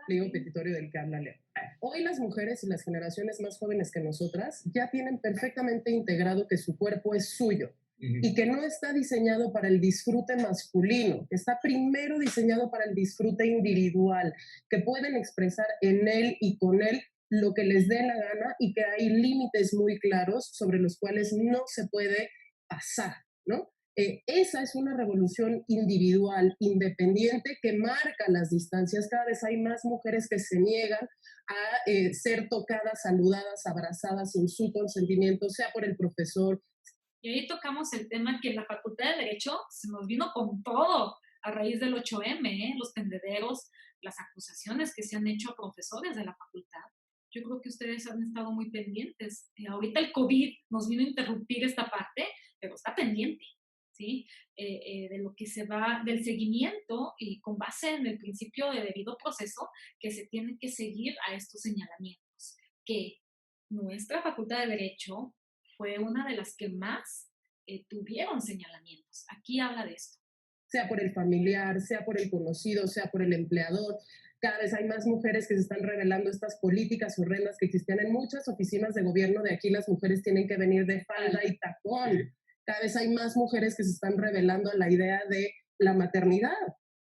Pliego petitorio del que habla Leo. Hoy las mujeres y las generaciones más jóvenes que nosotras ya tienen perfectamente integrado que su cuerpo es suyo y que no está diseñado para el disfrute masculino, que está primero diseñado para el disfrute individual, que pueden expresar en él y con él lo que les dé la gana y que hay límites muy claros sobre los cuales no se puede pasar, ¿no? Esa es una revolución individual, independiente, que marca las distancias. Cada vez hay más mujeres que se niegan a ser tocadas, saludadas, abrazadas sin su consentimiento, sea por el profesor. Y ahí tocamos el tema que en la Facultad de Derecho se nos vino con todo a raíz del 8M, los tendederos, las acusaciones que se han hecho a profesores de la facultad. Yo creo que ustedes han estado muy pendientes. Ahorita el COVID nos vino a interrumpir esta parte, pero está pendiente. ¿Sí? De lo que se va, del seguimiento y con base en el principio de debido proceso que se tiene que seguir a estos señalamientos, que nuestra Facultad de Derecho fue una de las que más tuvieron señalamientos. Aquí habla de esto. Sea por el familiar, sea por el conocido, sea por el empleador. Cada vez hay más mujeres que se están revelando estas políticas horrendas que existían en muchas oficinas de gobierno. De aquí las mujeres tienen que venir de falda y tacón. Cada vez hay más mujeres que se están revelando a la idea de la maternidad,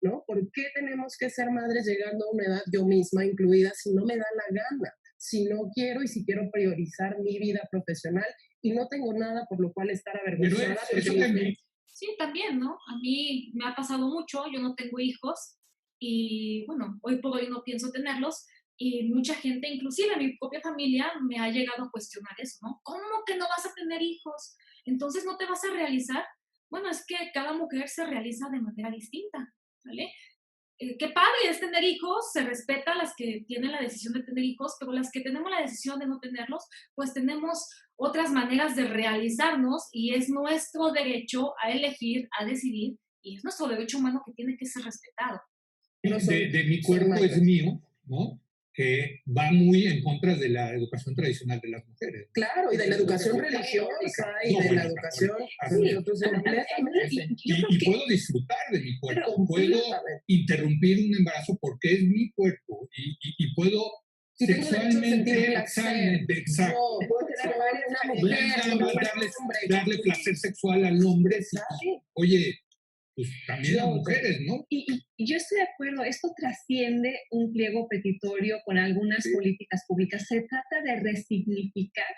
¿no? ¿Por qué tenemos que ser madres llegando a una edad, yo misma incluida, si no me da la gana? Si no quiero y si quiero priorizar mi vida profesional y no tengo nada por lo cual estar avergonzada. Sí, también, ¿no? A mí me ha pasado mucho, yo no tengo hijos y bueno, hoy por hoy no pienso tenerlos y mucha gente, inclusive mi propia familia, me ha llegado a cuestionar eso, ¿no? ¿Cómo que no vas a tener hijos? Entonces no te vas a realizar. Bueno, es que cada mujer se realiza de manera distinta, ¿vale? Qué padre es tener hijos, se respeta a las que tienen la decisión de tener hijos, pero las que tenemos la decisión de no tenerlos, pues tenemos otras maneras de realizarnos y es nuestro derecho a elegir, a decidir, y es nuestro derecho humano que tiene que ser respetado. De mi cuerpo es mío, ¿no? Que va muy en contra de la educación tradicional de las mujeres. Claro, y de la educación religiosa y de la educación completamente. Y puedo disfrutar de mi cuerpo, puedo interrumpir un embarazo porque es mi cuerpo y puedo sexualmente, exacto. Darle placer sexual al hombre. Oye, pues también a mujeres, ¿no? Y yo estoy de acuerdo, esto trasciende un pliego petitorio con algunas políticas públicas. Se trata de resignificar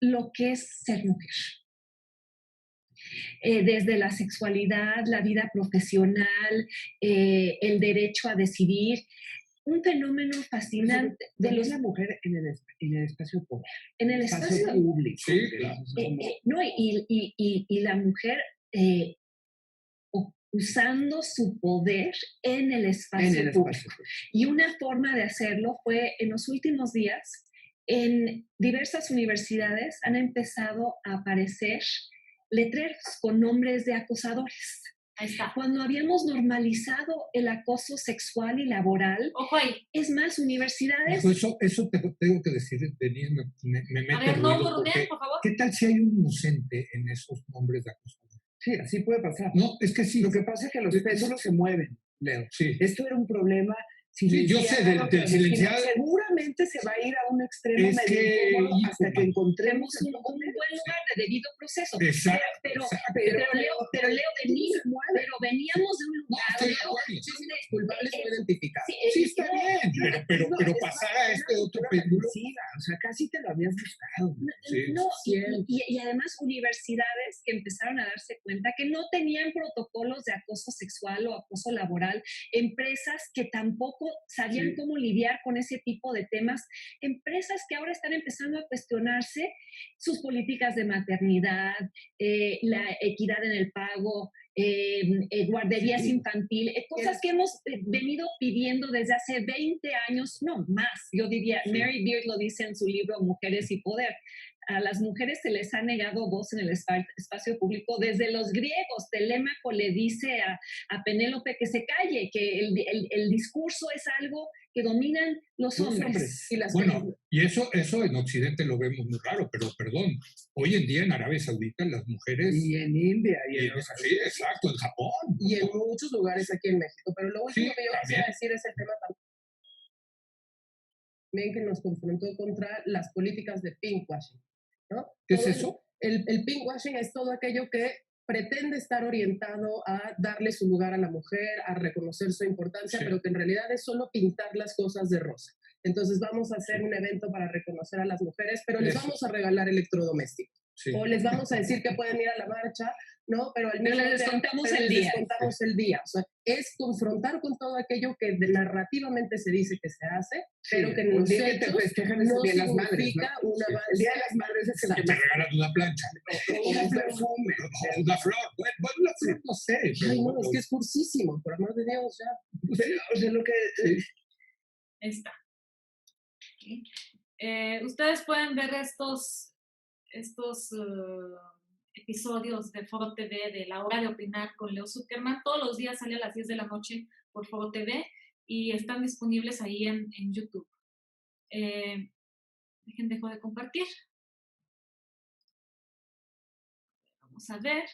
lo que es ser mujer. Desde la sexualidad, la vida profesional, el derecho a decidir. Un fenómeno fascinante de la mujer en el espacio público. En el espacio público. Sí, claro. No, y la mujer usando su poder en el espacio público. Y una forma de hacerlo fue en los últimos días, en diversas universidades han empezado a aparecer letreros con nombres de acosadores. Ahí está. Cuando habíamos normalizado el acoso sexual y laboral, ojo ahí. Es más, universidades... Eso te tengo que decir, Denise, me mete a ver, ruido no, porque, por favor. ¿qué tal si hay un inocente en esos nombres de acosador? Sí, así puede pasar. No, es que sí. Lo que pasa es que los péndulos se mueven, Leo. Sí. Esto era un problema Sí, yo sé del silenciado. Seguramente se va a ir a un extremo Es medio que, incómodo hasta que encontremos un buen lugar de debido proceso. Exacto. Pero pero Leo, veníamos de un lugar Muchísimos culpables no identificados. Sí, está bien, pero pasar a este otro péndulo. O sea, casi te lo habías buscado. Sí. No, y además universidades que empezaron a darse cuenta que no tenían protocolos de acoso sexual o acoso laboral, empresas que tampoco sabían cómo lidiar con ese tipo de temas, empresas que ahora están empezando a cuestionarse sus políticas de maternidad, la equidad en el pago, guarderías infantiles, cosas que hemos venido pidiendo desde hace 20 años, no más, yo diría, Mary Beard lo dice en su libro Mujeres y Poder. A las mujeres se les ha negado voz en el espacio público desde los griegos. Telémaco le dice a Penélope que se calle, que el discurso es algo que dominan los hombres. Y eso en Occidente lo vemos muy raro, pero perdón, hoy en día en Arabia Saudita las mujeres... Y en India. Sí, exacto, en Japón. Y en muchos lugares aquí en México. Pero lo último que yo quisiera decir es el tema también que nos confrontó contra las políticas de pinkwashing, ¿no? ¿Qué es eso? El pinkwashing es todo aquello que pretende estar orientado a darle su lugar a la mujer, a reconocer su importancia, pero que en realidad es solo pintar las cosas de rosa. Entonces vamos a hacer un evento para reconocer a las mujeres, pero les vamos a regalar electrodomésticos. O les vamos a decir que pueden ir a la marcha, ¿no? Pero al menos les descontamos el día. O sea, es confrontar con todo aquello que narrativamente se dice que se hace, pero que en los hechos no significa un avance. El Día de las Madres es que te regalan una plancha. O un perfume. O una flor. Bueno, una flor no sé. Ay, no, es que es cursísimo, por amor de Dios, ya. O sea, lo que... Está. Ustedes pueden ver estos episodios de Foro TV de La Hora de Opinar con Leo Zuckerman. Todos los días sale a las 10 de la noche por Foro TV y están disponibles ahí en YouTube. Dejo de compartir. Vamos a ver.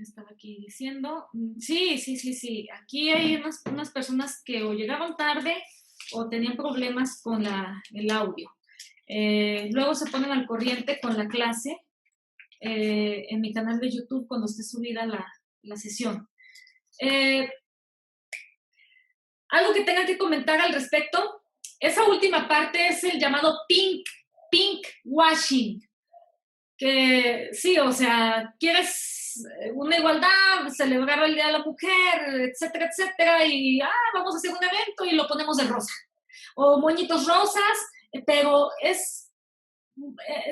Estaba aquí diciendo. Sí. Aquí hay unas personas que o llegaron tarde o tenían problemas con el audio. Luego se ponen al corriente con la clase en mi canal de YouTube cuando esté subida la sesión. Algo que tengan que comentar al respecto. Esa última parte es el llamado pink washing. Que sí, o sea, quieres una igualdad, celebrar el Día de la Mujer, etcétera, y vamos a hacer un evento y lo ponemos de rosa. O moñitos rosas, pero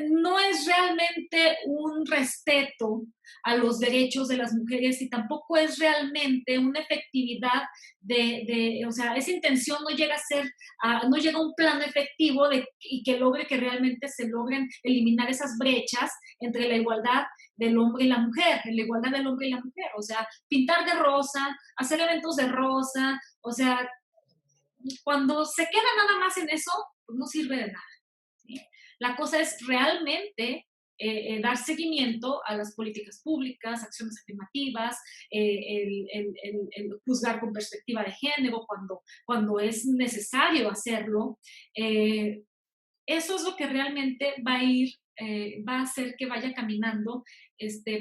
no es realmente un respeto a los derechos de las mujeres y tampoco es realmente una efectividad o sea, esa intención no llega no llega a un plan efectivo y que logre que realmente se logren eliminar esas brechas entre la igualdad del hombre y la mujer, o sea, pintar de rosa, hacer eventos de rosa, o sea, cuando se queda nada más en eso, pues no sirve de nada. ¿Sí? La cosa es realmente dar seguimiento a las políticas públicas, acciones afirmativas, el juzgar con perspectiva de género cuando es necesario hacerlo. Eso es lo que realmente va a hacer que vaya caminando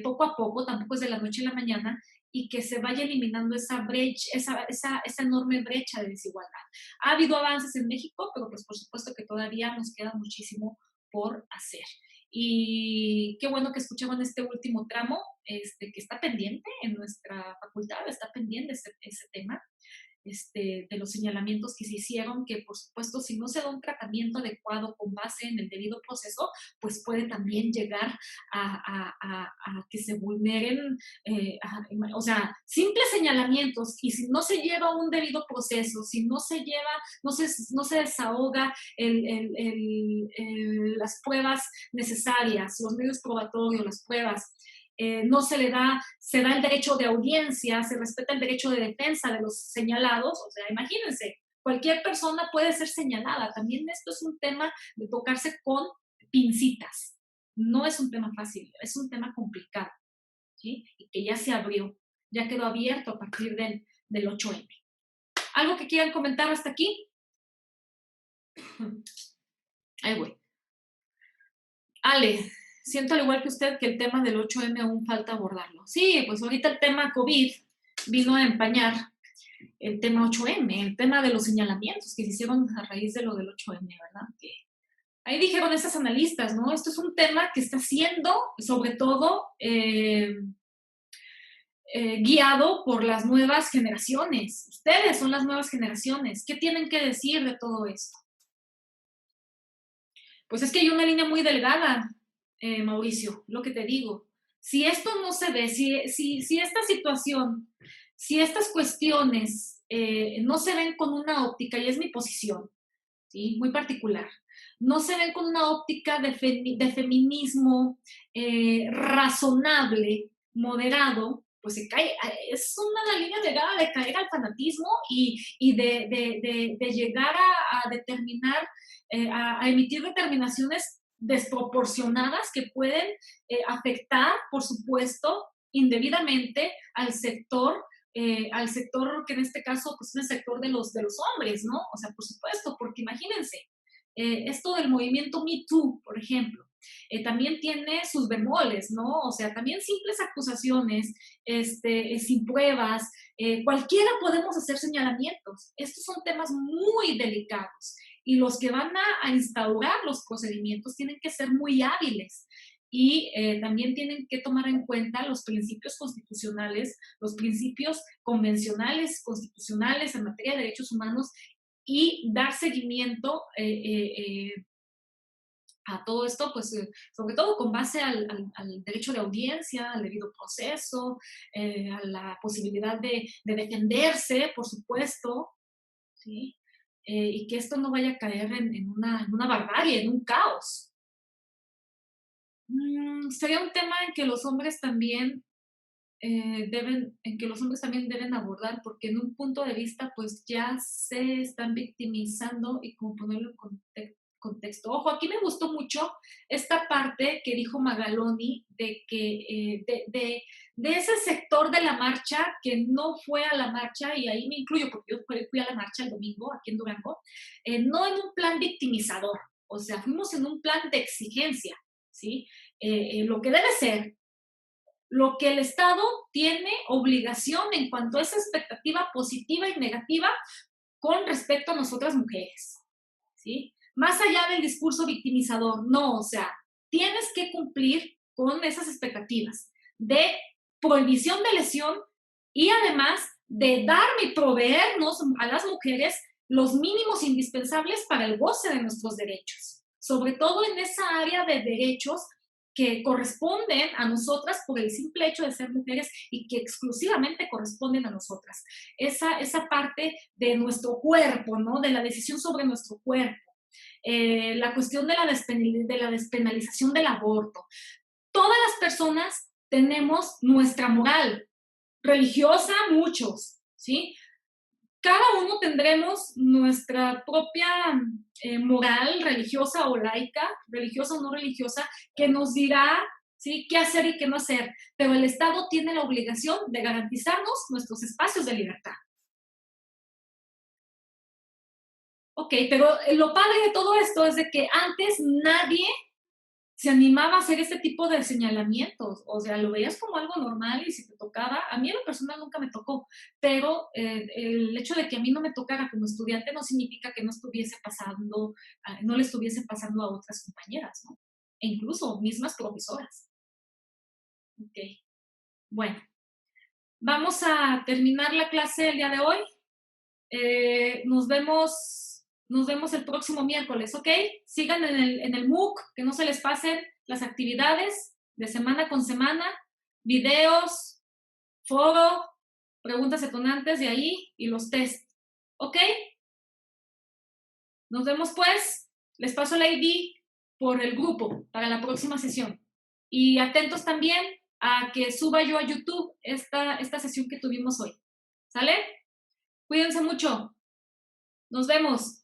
poco a poco, tampoco es de la noche a la mañana, y que se vaya eliminando esa brecha, esa enorme brecha de desigualdad. Ha habido avances en México, pero pues por supuesto que todavía nos queda muchísimo por hacer. Y qué bueno que escuchaban este último tramo, que está pendiente en nuestra facultad, está pendiente ese tema. De los señalamientos que se hicieron, que por supuesto si no se da un tratamiento adecuado con base en el debido proceso, pues puede también llegar a que se vulneren, o sea, simples señalamientos, y si no se lleva un debido proceso, si no se desahoga las pruebas necesarias, los medios probatorios, las pruebas, no se da el derecho de audiencia, se respeta el derecho de defensa de los señalados, o sea, imagínense, cualquier persona puede ser señalada. También esto es un tema de tocarse con pincitas. No es un tema fácil, es un tema complicado, ¿sí? Y que ya se abrió, ya quedó abierto a partir del 8M. ¿Algo que quieran comentar hasta aquí? Ahí voy. Ale, siento al igual que usted que el tema del 8M aún falta abordarlo. Sí, pues ahorita el tema COVID vino a empañar el tema 8M, el tema de los señalamientos que se hicieron a raíz de lo del 8M, ¿verdad? Que ahí dijeron estos analistas, ¿no? Esto es un tema que está siendo, sobre todo, guiado por las nuevas generaciones. Ustedes son las nuevas generaciones. ¿Qué tienen que decir de todo esto? Pues es que hay una línea muy delgada, Mauricio, lo que te digo. Si esto no se ve, si esta situación, si estas cuestiones no se ven con una óptica, y es mi posición, ¿sí? Muy particular, no se ven con una óptica de feminismo razonable, moderado, pues se cae, es una línea delgada de caer al fanatismo y de llegar a determinar, a emitir determinaciones desproporcionadas que pueden afectar, por supuesto, indebidamente al sector que en este caso pues, es el sector de los hombres, ¿no? O sea, por supuesto, porque imagínense, esto del movimiento Me Too, por ejemplo, también tiene sus bemoles, ¿no? O sea, también simples acusaciones, sin pruebas, cualquiera podemos hacer señalamientos. Estos son temas muy delicados y los que van a instaurar los procedimientos tienen que ser muy hábiles. Y también tienen que tomar en cuenta los principios constitucionales, los principios convencionales constitucionales en materia de derechos humanos y dar seguimiento a todo esto, pues sobre todo con base al derecho de audiencia, al debido proceso, a la posibilidad de defenderse, por supuesto, ¿sí? Y que esto no vaya a caer en una barbarie, en un caos. Sería un tema en que los hombres también deben abordar, porque en un punto de vista pues ya se están victimizando y como ponerlo en contexto. Ojo, aquí me gustó mucho esta parte que dijo Magaloni de que de ese sector de la marcha que no fue a la marcha, y ahí me incluyo porque yo fui a la marcha el domingo aquí en Durango, no en un plan victimizador, o sea, fuimos en un plan de exigencia, ¿sí? Lo que debe ser, lo que el Estado tiene obligación en cuanto a esa expectativa positiva y negativa con respecto a nosotras mujeres, ¿sí? Más allá del discurso victimizador, no, o sea, tienes que cumplir con esas expectativas de prohibición de lesión y además de darme y proveernos a las mujeres los mínimos indispensables para el goce de nuestros derechos, sobre todo en esa área de derechos que corresponden a nosotras por el simple hecho de ser mujeres y que exclusivamente corresponden a nosotras. Esa parte de nuestro cuerpo, ¿no? De la decisión sobre nuestro cuerpo. La cuestión de la despenalización del aborto. Todas las personas tenemos nuestra moral religiosa, muchos, ¿sí? Cada uno tendremos nuestra propia moral religiosa o laica, religiosa o no religiosa, que nos dirá, ¿sí?, qué hacer y qué no hacer. Pero el Estado tiene la obligación de garantizarnos nuestros espacios de libertad. Ok, pero lo padre de todo esto es de que antes nadie se animaba a hacer este tipo de señalamientos, o sea, lo veías como algo normal y si te tocaba, a mí en lo personal nunca me tocó, pero el hecho de que a mí no me tocara como estudiante no significa que no estuviese pasando, no le estuviese pasando a otras compañeras, ¿no? E incluso mismas profesoras. Ok, bueno, vamos a terminar la clase el día de hoy. Nos vemos el próximo miércoles, ¿ok? Sigan en el MOOC, que no se les pasen las actividades de semana con semana, videos, foro, preguntas detonantes de ahí y los test, ¿ok? Nos vemos pues. Les paso el ID por el grupo para la próxima sesión. Y atentos también a que suba yo a YouTube esta sesión que tuvimos hoy. ¿Sale? Cuídense mucho. Nos vemos.